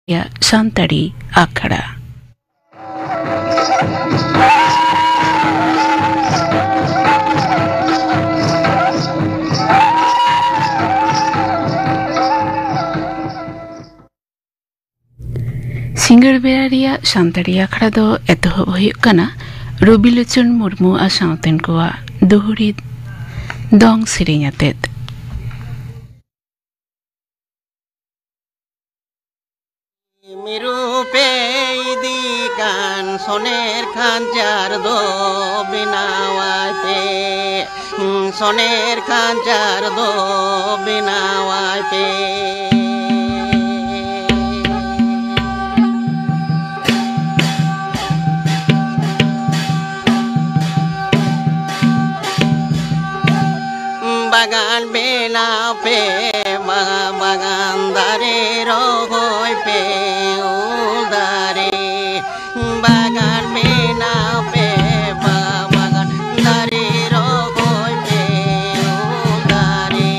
या सान्ताड़ी आखड़ा सिंगर बेरारिया सान्ताड़ी आखड़ा दो एतोहब हुयुग कना रबिलोचन मुर्मू आ सावतेन कोआ दोहरी दंग सेरेñ आतेत मिरुपे दिकान सोनेर खांचार दो बिनावाते सोनेर खांचार दो बिनावाते बागान बेनाव पे बागान दारे रोहोय पे उदारे बागान बेनाव पे बागान दारे रोहोय पे उदारे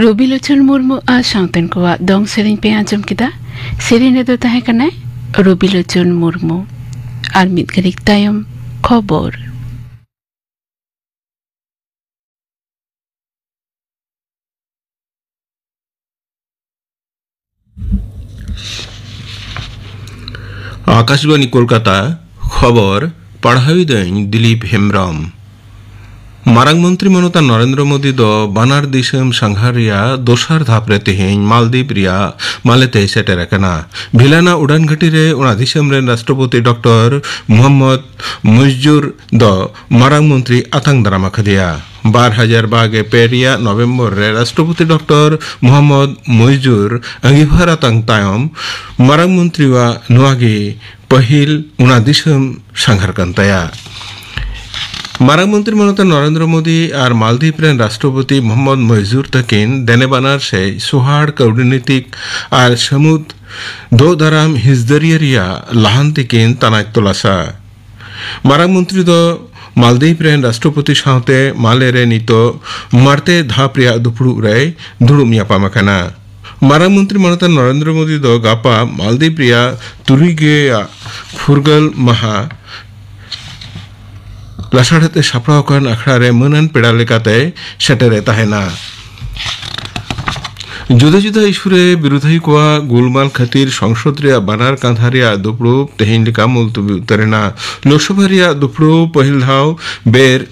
रबिलोचन मुर्मू आ सावतेन कोआ दंग सेरेñ पे आंजम किदा सेरेñ रे दो ताहे कनाय रबिलोचन मुर्मू आर मिद घरिक तायम खबर आकाशवाणी कोलकाता खबर पढ़ाई दें दिलीप हेम्ब्रम मारांग मंत्री मनोता नरेंद्र मोदी दो बानार दिसम संघारिया दोसार धापरे तेहें मालदीप रिया मालेते सेटेर कना भिलाना उड़ान घाटी रे उना दिसम रे राष्ट्रपति डॉक्टर मोहम्मद मुजजुर दो मारांग मंत्री आतंग दारामा खदिया 2012 पेरिया नवेम्बर रे राष्ट्रपति डॉक्टर मोहम्मद मुइजुर अंगीभारा तंग तायम मारंग मंत्री वा नुआगी पहिल उना दिसम संघार कंताया मारंग मंत्री मनोता नरेंद्र मोदी और मालदीव रेन राष्ट्रपति मोहम्मद मुइजुर तकिन देनेबानार से सुहाड़ कूटनीतिक और समुद दो दाराम हिजदरिया लाहांति किन तनाक तोलासा मारंग मंत्री दो मालदीव रेन राष्ट्रपति सावते माले नितो मारते धाप रिया दुपड़ू रे दुड़ुम यापाम आकाना मारंग मंत्री मनोता नरेंद्र मोदी दो गापा मालदीव रिया तुरुगे फुरगल महा लासाड़ते सापड़ावकान आखड़ा रे मनन पेड़ा लेकाते सेटेरे ताहेना जुदा जुदा इशुरे विरोधी कोआ गोलमाल खातिर संसद रिया बानार कांधा रिया दुपड़ू तेहिन लिका मुलतबी उतरेना लोकसभा रिया दुपड़ू पहिल धाव बेर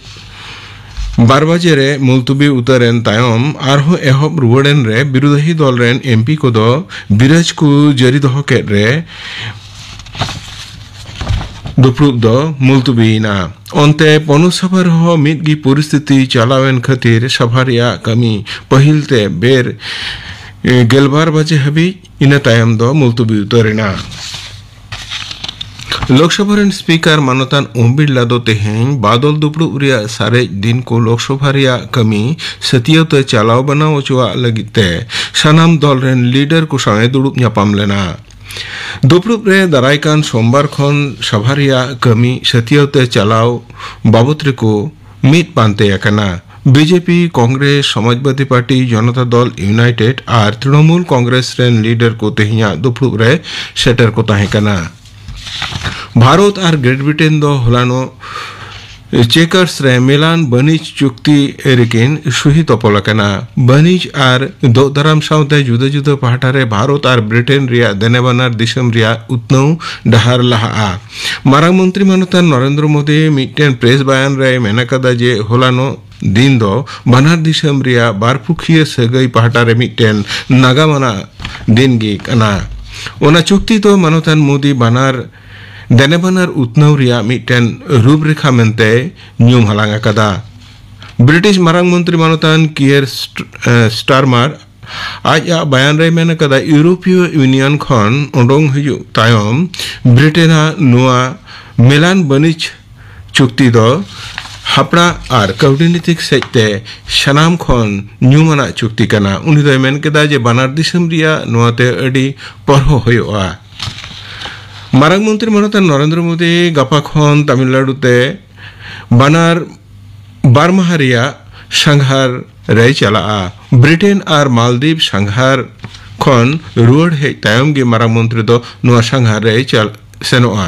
12 बजे रे मुलतबी उतरेन तायम आरहो एहब रुवड़ेन रे विरोधी दल रेन एमपी को दो बिराज को जरी दहो केट रे दुपड़ू दो मुलतबीना अंते पनुसभा रहो मिदगी परिस्थिति चलावेन खातिर सभा रिया कमी पहिलते बेर 11 बजे हबी इन तायम दो मुलतबी उतरेना लोकसभा रेन स्पीकर मानतान ओम बिरला दो तेहें बादल दुपड़ू रिया सारे दिन को लोकसभा रिया कमी सतियते चलाव बनाओ चुआ लगिते सानाम दल रेन लीडर को संगे दुड़ुब ᱧᱟᱯᱟᱢ लेना दुपड़ूब रे दारायकान सोमवार खन सभा रिया कमी सतियते चलाव बाबत रेको मिट पांते आकाना BJP Congress Samajwadi party Janata Dal United और तृणमूल कांग्रेस रेन लीडर को तेहिया दुपड़ूब रे सेटर को ताहेकाना भारत और ग्रेट ब्रिटेन दो होलानो चेकर्स रे मिलान बनिज चुक्ति एरिकिन सुही तोपलकना बनिज और दो दराम सावते जुदा जुदा पाहटा रे भारत और ब्रिटेन रिया देनेबानार दिसम रिया उतनौ डहार लाहा मारंग मंत्री मनोता नरेंद्र मोदी मिटेन प्रेस बयान रे मेनाकादा जे होलानो दिन दो बानार दिसम रिया बारपुखिया सगई पाहटा रे मिटेन नागामाना दिन गी कना ओना चुक्ति तो मनोतान मोदी बानार देनेबानार उतनौ रिया मिटेन रूपरेखा मेनते न्यूम हलांग आकादा ब्रिटिश मारंग मंत्री मनोतान कियर स्टारमार आज बयान रे मेन आकादा यूरोपीय यूनियन खन ओडोंग हिजु तायम ब्रिटेना नुआ मिलान बनिज चुक्ति दो हापड़ा और कूटनीतिक सेते सनाम खन न्यूमाना चुक्ति कना उनी दो मेन केदा जे बानार दिसम रिया नुआते अडी परहो होयोआ मारंग मंत्री मनोता नरेंद्र मोदी गापा खन तमिलनाडुते बानार बारमाहा रिया संघार रे चला ब्रिटेन और मालदीव संघार खन रुआड़ हेज तायम गे मारंग मंत्री दो नुआ संघार रे चल सेनोआ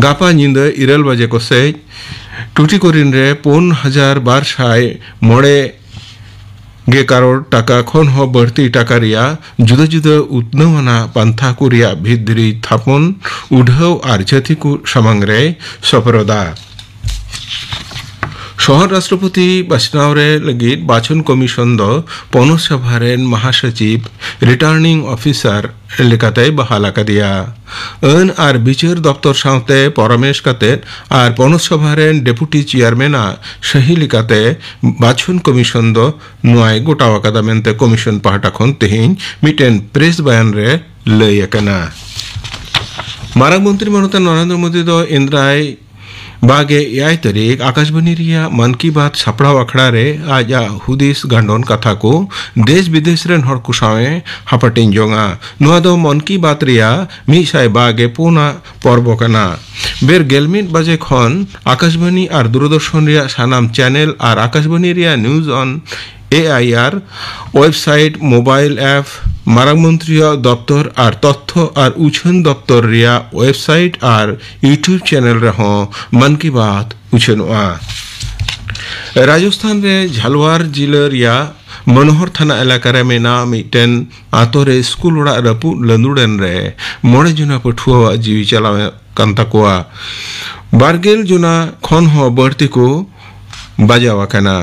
गापा निंदा 11 बजे को से टुटिकोरिन रे 4,200 मोड़े गे करोड़ टाका खन हो बढ़ती टाका रिया जुदा जुदा उतनवाना पंथा को रिया भिद्री थापन उढ़ाव और जाति को सामांग रे सपरोदा शहर राष्ट्रपति बाछनाव रे लगित बाछन कमिशन दो पौनस सभा रेन महासचिव रिटार्निंग ऑफिसर लेकाते बहाला कदिया अन और बिचार दफ्तर सावते परामर्श काते और पौनस सभा रेन डेपुटी चेयरमैन सही लेकाते बाछन कमिशन दो नुआय गोटावा कदा मेनते कमिशन पाहटा खन तेहिन मिटेन प्रेस बयान रे लय आकना मारंग मंत्री मनोता नरेंद्र मोदी दो इंद्राय बागे 1 तारीख आकाशवाणी रिया मन की बात सापड़ा अखड़ा रे आज हुदिस गांडोन कथा को देश विदेश रेन हर को सावे हापटिन जोंगा नुआ दो मन की बात रिया मिसाय बागे पुना पर्व कना बेर 11 बजे खन आकाशवाणी और दूरदर्शन रिया सानाम चैनल और आकाशवाणी रिया news on AIR website mobile app मारंग मंत्री दफ्तर और तथ्य और उछन दफ्तर रिया वेबसाइट और यूट्यूब चैनल रहो मन की बात उछनवा राजस्थान रे झालवार जिला रिया मनोहर थाना इलाका रे मेना मिटेन आतोरे स्कूल उड़ा रपु लंदुडन रे मोड़े जुना पठुआ जीवी चलावे कंता कोआ बारगेल जुना खन हो बढ़ती को बजावा कना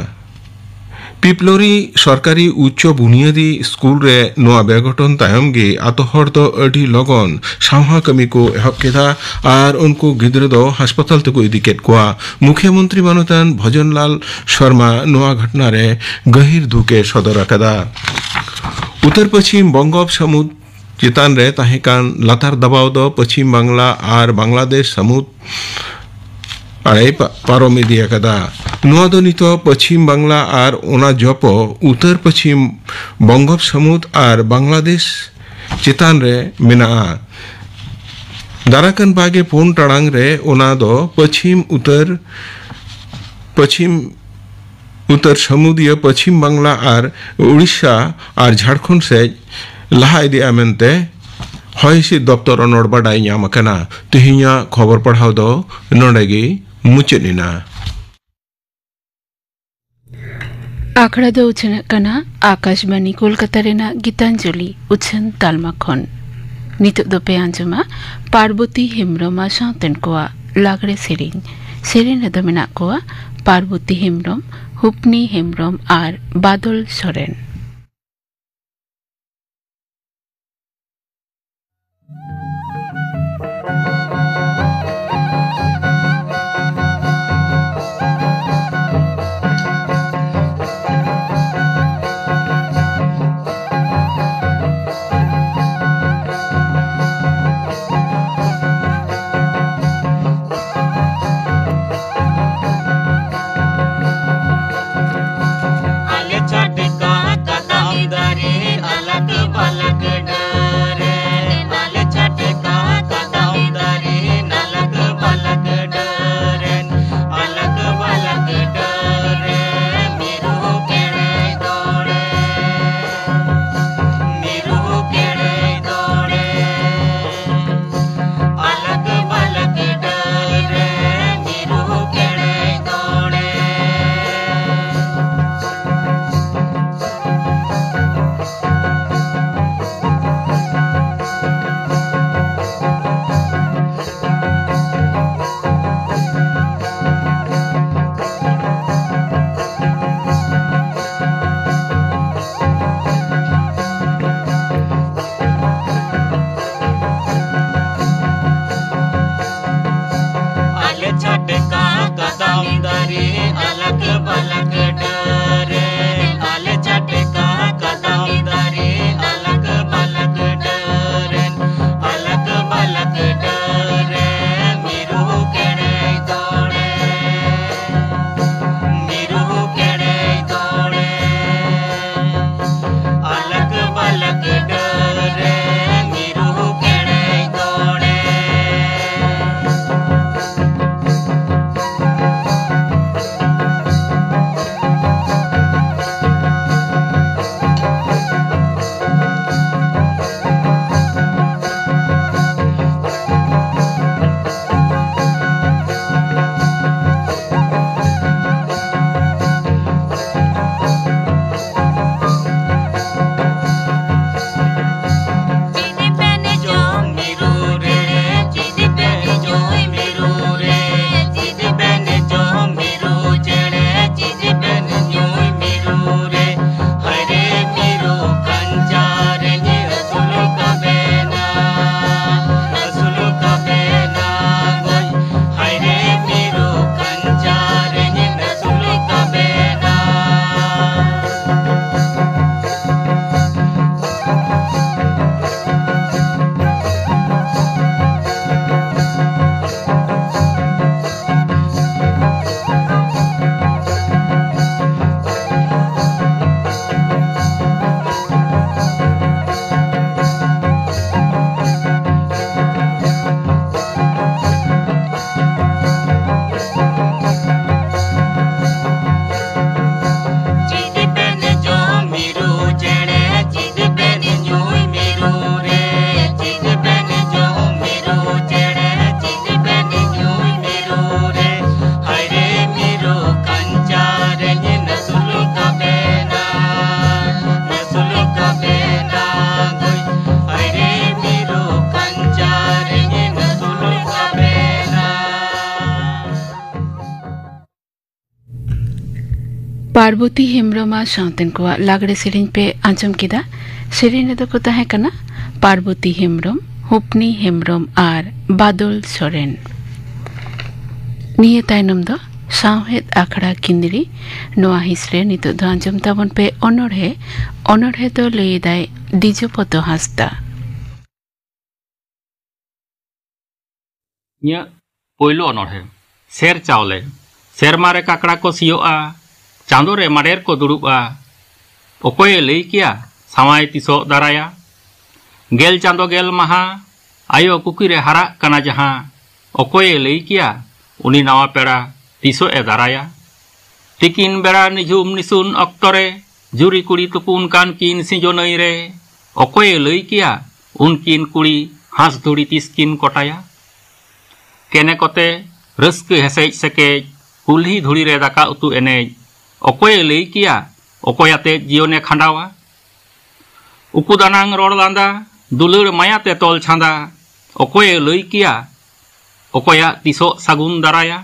पिपलोरी सरकारी उच्च बुनियादी स्कूल रे नोआ बेगठन तायम गे आतो हर दो अडी लगन सावहा कमी को एहब केदा और उनको गिद्र दो हास्पताल तक इदी केट कोआ मुख्यमंत्री मानतान भजनलाल शर्मा नोआ घटना रे गहिर दुखे सदर कदा उत्तर पश्चिम बंगोप समुद्र चितान रे ताहेकान लातार दबाव दो पश्चिम बांग्ला और बांग्लादेश समुद्र आड़े पारोमी दिया कदा नोआ दो नितो पश्चिम बांग्ला और ओना जपो उत्तर पश्चिम बंगोप समुद्र और बांग्लादेश चितान रे मिना दाराकन बागे पोन टांग रे ओना दो पश्चिम उत्तर समुद्रीय पश्चिम बांग्ला और उड़ीसा और झारखंड से लहा इदिया मेनते हयसी दफ्तर नोड़ बाडाई ᱧᱟᱢ ᱟᱠᱟᱱᱟ ᱛᱮᱦᱮᱧᱟ खबर पढ़ाव दो नोडेगी मुचेनिना आखड़ा दो उछन कना आकाशवाणी कोलकाता रेना गीतांजलि उछन तालमा खन नितो दो पे आंजमा पार्वती हेम्ब्रमा सावतेन कोआ लागरे सेरेन रे दो मेना कोआ पार्वती हेम्ब्रम हुपनी हेम्ब्रम और बादल सोरेन आले छठ का पार्वती हेम्ब्रमा साउतेन को लागड़े सेरेन पे आंजम किदा सेरेन दो को ताहे कना पार्वती हेम्ब्रम हुपनी हेम्ब्रम आर बादल सोरेन निये तायनम दो सावहेद आखड़ा किंदरी नोआ हिसरे नितो दो आंजम ताबन पे ओनोढ़े तो लई दाय दिजोपतो Hansda nya poilo onorhe ser chaule sermare kakra ko sioa chandore mader ko duruba okoye lei kia samai tiso daraya gel chando gel maha ayo kukire hara kana jaha okoye lei kia uni nawa pera tiso e daraya tikin bera nijum nisun oktore juri kuri tupun kan kin sinjonai re okoye lei kia unkin kuri has duri tiskin kotaya kene kote röske hesej seke kulhi dhuri re daka utu enej okoye lei kia okoyate jione khandawa ukudanang ror landa dulur mayate tol chanda okoye lei kia okoya tiso sagun daraya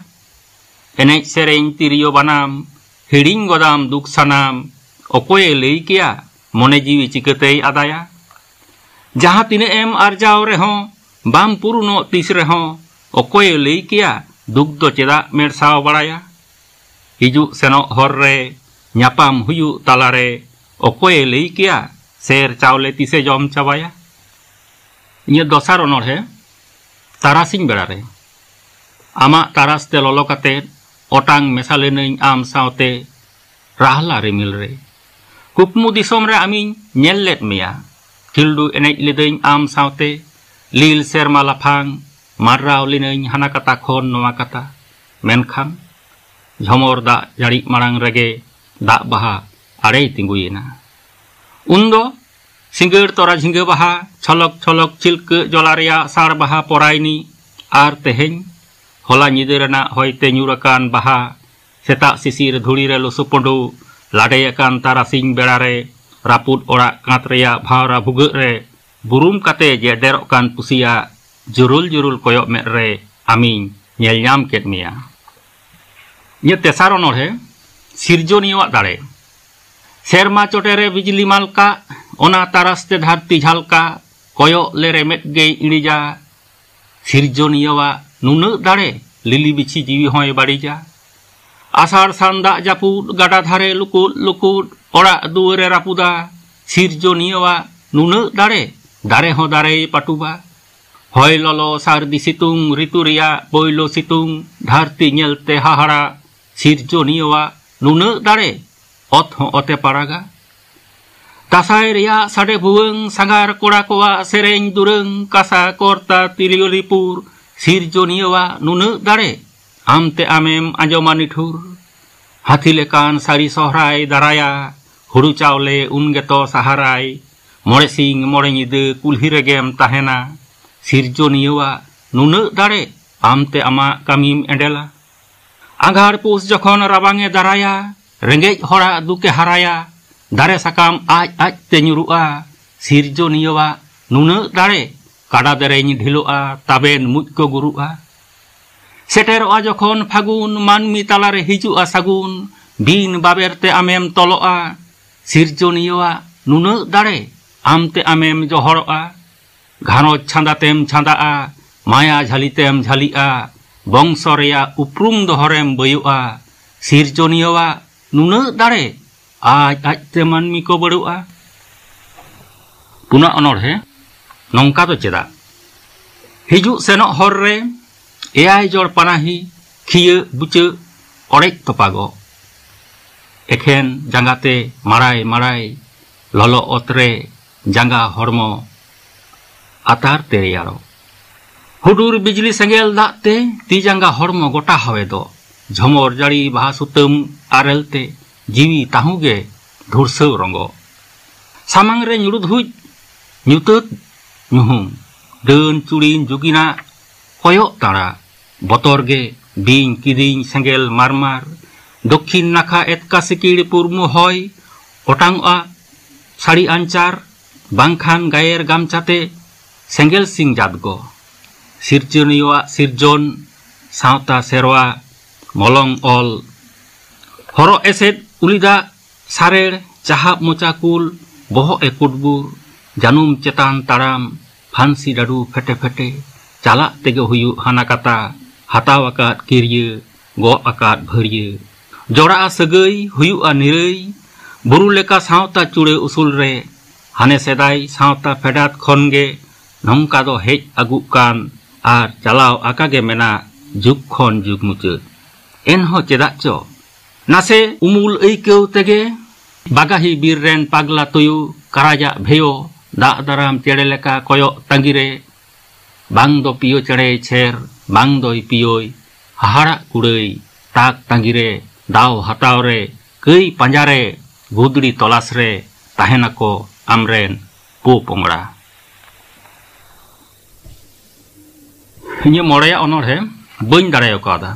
enej sereng tirio banam hiring godam duk sanam okoye lei kia mone jiwi chikatei adaya jaha tine em arjaw rehon bam puruno tis rehon okoye lei kia duk do cheda mersaw baraya hiju seno hor re nyapam huyu talare okoye lei kia ser chaule tise jom chabaya inya dosar onorhe tarasing berare ama taras te lolo kate otang mesalenein am saute rahla remil re kupmu disom re amin nyellet mea kildu enej ledein am saute lil serma laphang marraw lineñ hana kata khon noa kata menkhan jhomor da jari marang rege da baha arei tinguyena undo singur tora jhinga baha cholok cholok chilke jolaria sar baha poraini ar teheñ hola nyiderana hoite nyurakan baha seta sisir dhuri re losupondu ladeyakan tarasing berare raput ora katreya bhara bhuge re burum kate jederokan pusia jurul jurul koyok mere amin nyel nyam ket mia nye tesar onorhe sirjoniwa dare serma chotere bijli malka ona taraste dharti jhalka koyok le remet ge inija sirjoniwa nunu dare lili bichi jiwi hoy barija asar sanda japud gada dhare lukut lukut ora duere rapuda sirjoniwa nunu dare ho dare patuba hoy lolo sardi situng rituria boilo situng dharti nyelte hahara sirjoniwa nunu dare otho ote paraga tasai ria sade bueng sangar kora koa sereng dureng kasa korta tiliolipur sirjoniwa nunu dare amte amem anjomani thur hathilekan sari sohrai daraya huru chaule ungeto saharai more sing more nyide kulhi regem tahena sirjoniwa nunu dare amte ama kamim endela aghar pus jokhon rabange daraya rengej hora duke haraya dare sakam aj te nyurua sirjoniwa nunu dare kada dereny dhilua taben mujko gurua seteroa jokhon phagun manmi talare hijua sagun bin baberte amem toloa sirjoniwa nunu dare amte amem johoroa घानो छांदातेम छांदाआ माया झालितेम झालिआ बंशरेया उपरुम दोहरेम बयुआ सिरजनियवा नुना दारे आज आजते मानमी को बड़ुआ पुना अनोढ़े नौका तो चेदा हिजु सेनो हर रे AI जोड़ पनाही खिये बुचे ओरेक तोपागो एखेन जांगाते माराय माराय ललो ओतरे जांगा Harmu atar teriyaro hudur bijli sengel dakte ti jangga hormo gota hawe do jhomor jari baha sutem arelte jiwi tahuge dhurse rongo samang re nyurud huj nyutut nyuhum deun curin jugina koyok tara botorge bing kiding sengel marmar dokhin nakha etka sikir purmu hoy otang a sari ancar bangkhan gayer gamchate Senggel sing jadgo sirjoniwa sirjon sauta serwa molong ol horo eset उलिदा सारेड़ चाहब मोचाकुल बोहो ए कुटबुर जानुम चेतान ताराम फांसी डाडू फेटे फेटे चाला तेगे हुयु हाना कता हताव आकाद किरिये गो आकाद भरिये जोड़ा सगई हुयु निरई बुरु लेका सावता चुड़े उसूल रे हाने सेदाई सावता फेडात खनगे नंका दो हेज आगुक कान आर चालाव आकागे मेना जुग खन जुग मुचाद एनहो चेदाक चो नासे उमुल ऐकेव तेगे बागाही बीर रेन पागला तुयु कराजा भेयो दाग दाराम चेड़े लेका कोयो तंगिरे बांग दो पियो चेड़े छेर बांग दो पियोय हाहाड़ा कुड़ई ताक तंगिरे दाव हताव रे कई पंजारे गुदड़ी तलाश रे ताहेनाको आमरेन पो पोंगड़ा इnye मोड़या अनोढ़े बइन दाड़ायो कादा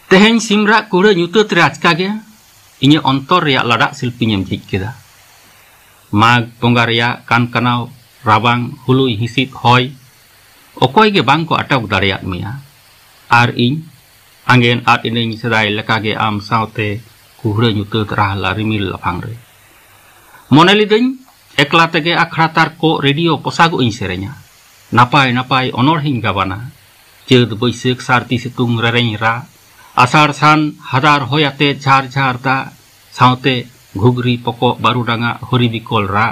तेहेन सिमरा कुड़ा ᱧᱩᱛᱟᱹᱛ रे आचकागे इnye अंतर रे लाडा शिल्पीᱧ झिज केदा माग बोंगा रे कान कानाव राबांग हुलुई हिसिद हय अकय गे बांग को अटक दाड़ेयात मेया आर इñ आंगेन आद इनेñ सेदाय लेकागे आम सावते कुहड़ा ᱧᱩᱛᱟᱹᱛ राहला रिमिल लाफांग रे मने लिदኝ एकला तेगे आखड़ा तार को रेडियो पोसागो इñ सेरेña नापाय नापाय अनोढ़ेñ गाबाना चेद बैसाख सारती सितुंग रेरेñ रा आषाढ़ सान हदार होयाते झार झार दा सावते घुगरी पको बारुडांगा हरि बिकल रा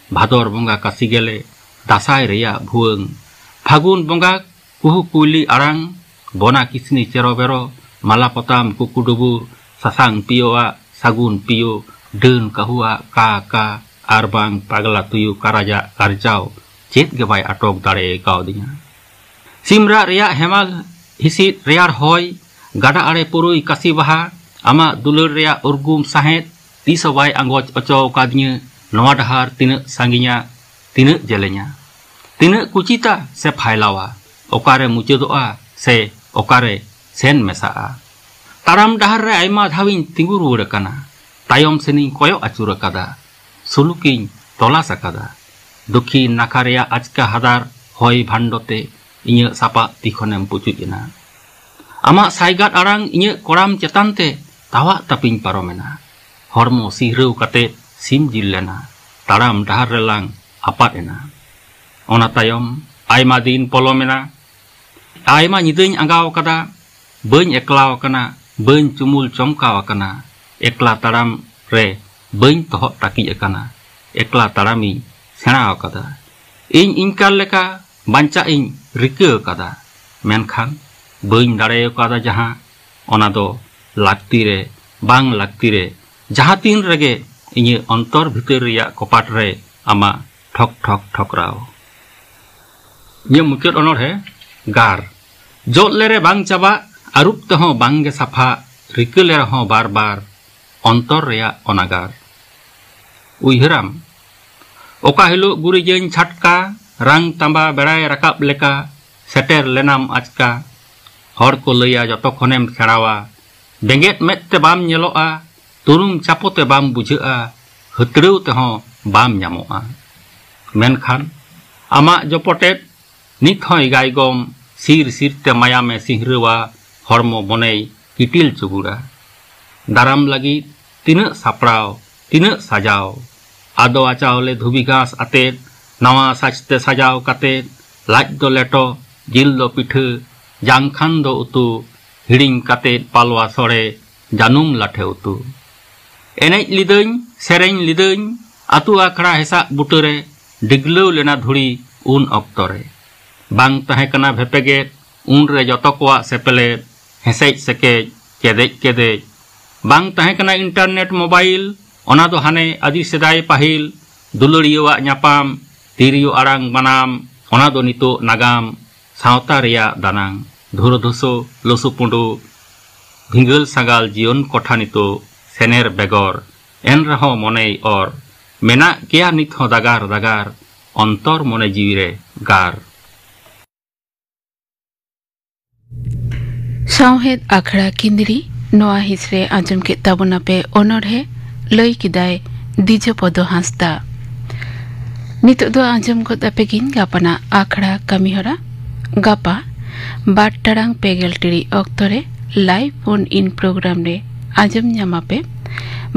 भादर बोंगा कासी गेले दासाय रेया भुवंग फागुन बोंगा कुहु कुली आरांग बोना किसनी चेरो बेरो माला पताम कुकुडुबुर सासांग पियोआ सागुन पियो डन काहुआ का का आरबांग पागला तुयु काराजा कारजाव चेत गे बाय अटक दाड़े कावदिया सिमरा रेया हेमाल हिसिद रेयार हय गाडा आड़े पुरुई कासी बाहा आमा दुलर रेया उर्गुम साहेद तीस बाय आंगोच अचो कादिया नवा डहार तिना सांगिया तिना जेलेኛ तिना कुचिता से फायलावा ओकारे मुचादोआ से ओकारे सेन मेसाआ ताराम डहार रे आयमा धाविन तिंगु रुवाड़ काना तायम सेनिं कोयो आचुर कादा सुलुकिñ तलाश आकादा दक्षिण नाखा रेया आचका हादार हय भांडोते इᱧ सापा तिखोनेम पुचुजना आमा साइगाट आरांग इᱧ कोड़ाम चेतानते तावा तापिñ पारोमेना हरमो सिहरव काते सिम जिल लेना ताराम डहार रेलांग आपाद एना ओना तायम आयमा दिन पलोमेना आयमा निदाñ आंगाव कादा बाñ एकलाव काना बाñ चुमुल चमकाव काना एकला ताराम रे बाñ तोहक ताकिज आकाना एकला तारामिñ सेणाव कादा इñ इनकार लेका बांचा इñ रिका कादा मेनखान बाñ दाड़ेयो कादा जहां ओना दो लाक्ति रे बांग लाक्ति रे जहां तीन रेगे इñ अंतर भितर रेया कपाट रे आमा ठक ठक ठकराव ये मुचाद अनोढ़े गार जोत लेरे बांग चाबा आरुप तेहो बांग गे साफा रिका ले रहो बार बार अंतर रेया अनागार उयहराम ओका हिलो गुरिजेñ छाटका रांग तांबा बेड़ाय राकाब लेका सेटेर लेनाम आचका हर को लैया जतो खनेम सेड़ावा बेंगेत मेदते बाम नेलोआ तुरुम चापोते बाम बुझाआ हतड़ेव तेहो बाम ᱧᱟᱢᱚᱜᱼᱟ मेनखान आमा जपटेट नित हय गायगम सिर सिरते मायामे सिहरवा हरमो मनेय किटिल चुगुड़ा दाराम लगी तिना सापड़ाव तिना साजाव आदोआ चावले धुबी घास आतेद नवा साजते साजाव कातेद लाज दो लेटो जिल दो पिठा जांखान दो उतु हिड़िंग कातेद पालवा सोड़े जानुम लाठे उतु एनेज लिदाñ सेरेñ लिदाñ आतु आखड़ा हेसाक बुटरे डिगलव लेना धुड़ी उन अक्तरे बांग ताहे कना भेपेगेट उन रे जतो कोआ सेपेलेट हेसेज सेकेज केदेज केदेज बांग ताहे कना इंटरनेट मोबाइल ओना दो हाने आदि सेदाय पाहिल दुलड़ियावाग ᱧᱟᱯᱟᱢ तिरियो आरांग बानाम ओना दो नितो नागाम सावता रेया दानांग धुरधुसो लसुपुंडो भिंगल सागाल जीवन कोठा नितो सेनेर बेगर एन रहो मने और मेना गया नित हो दागार दागार अंतर मने जीविरे गार सावहेद आखड़ा किंदरी नोआ हिसरे आंजम के ताबुना पे ओनोढ़े लई किदाय दिजो पदो हांसदा नितो दो आंजम को तापेगिन गापाना आखड़ा कमीहरा गापा 12 टाड़ांग पेगेल टिड़ी अक्तरे लाइव फोन इन प्रोग्राम रे आजम ᱧᱟᱢᱟᱯᱮ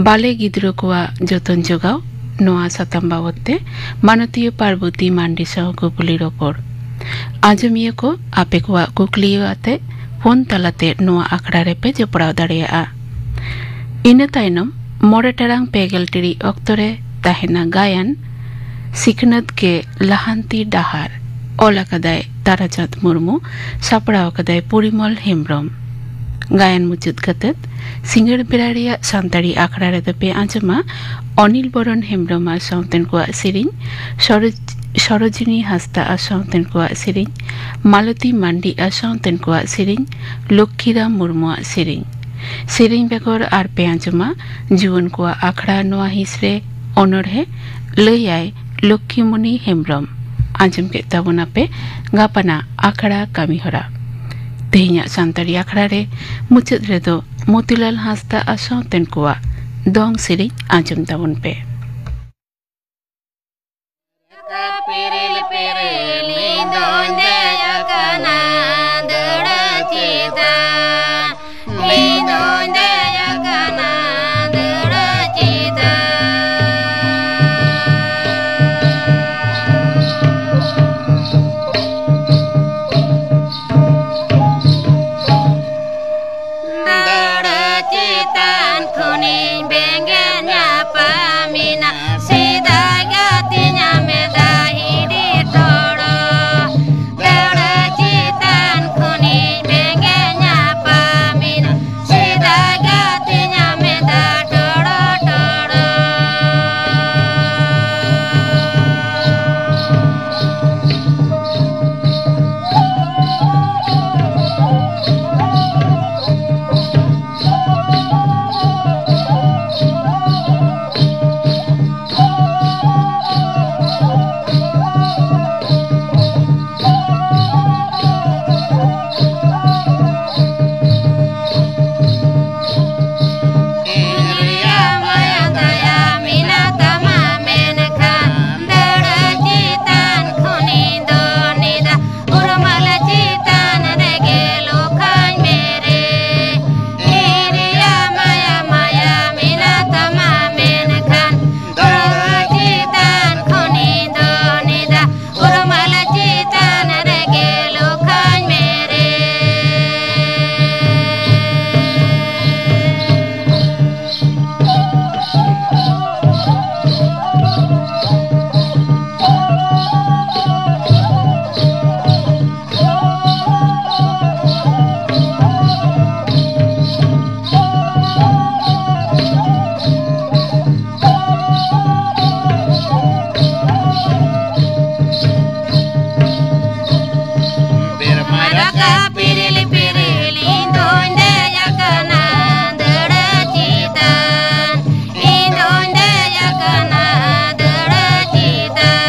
बाले गिद्रो कोआ जतन जोगाव नोआ साताम बाबते मानतीय पार्वती मांडी साह कुकली रोपड़ आजमिया को आपे कोआ कुकलियो आते फोन तलाते नोआ आखड़ा रेपे जपड़ाव दाड़ेया इना तायनम मोड़े टारांग पेगल टिरी अक्तरे ताहेना गायन सिखनत के लहांती डाहार ओला कदाय ताराचंद मुर्मू सापड़ाव कदाय परिमल हेम्ब्रम गायन मुचुद कतत सिंगड़ बेरारिया सान्ताड़ी आखड़ा रे पे आंजमा अनिल बरन हेम्ब्रमा साउतेन को सिरिंग सरोजिनी हास्ता साउतेन को सिरिंग मालती मांडी साउतेन को सिरिंग लक्ष्मीराम मुर्मू सिरिंग सिरिंग बेगर आर पे आंजमा जुवन को आखड़ा नोआ हिसरे अनड़हे लैयाय लक्ष्मीमणि हेम्ब्रम आंजम के ताबोना पे गापाना आखड़ा कामीहरा तेहिया सान्ताड़ी आखड़ा रे मुचद रेदो मोतीलाल हांसदा साउतेन को दोंग सिरिंग आंजम ताबोन पे Piril piril lindonde yakana dura cita lindonde yakana dura cita dura citan kuning bengenya pamina sida gatinya meda hidi toro dura citan kuning bengenya pamina sida gatinya meda toro toro Iriya maya daya minata mamenka dura citan kuning donida urmala citan rege lokan mere Iriya maya maya minata mamenka dura citan kuning donida urmala citan rege lokan mere Maraka piril piril indonde yakana dura citan indonde yakana dura citan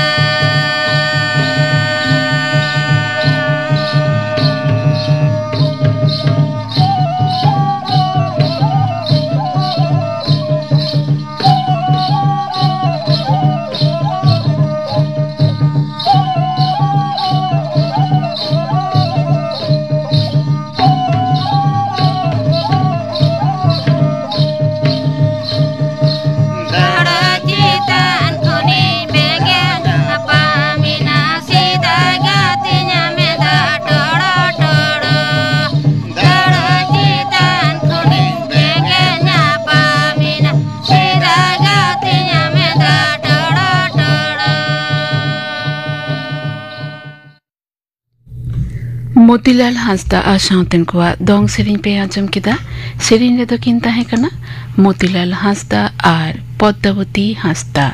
dura citan kuning bengenya pamina sida gatinya meda toro toro dura citan kuning bengenya pamina sida gatinya meda toro toro Motilal Hansda साउतेन को दोंग सिरिंग पे आंजम किदा सिरिंग रे दो किन ताहे कना Motilal Hansda are Padmavati Hansda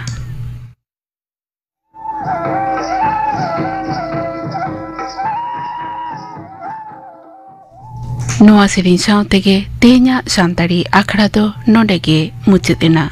नोआ सिरिंग साउतेगे ते냐 सान्ताड़ी आखड़ा दो नोडेगे मुचदेना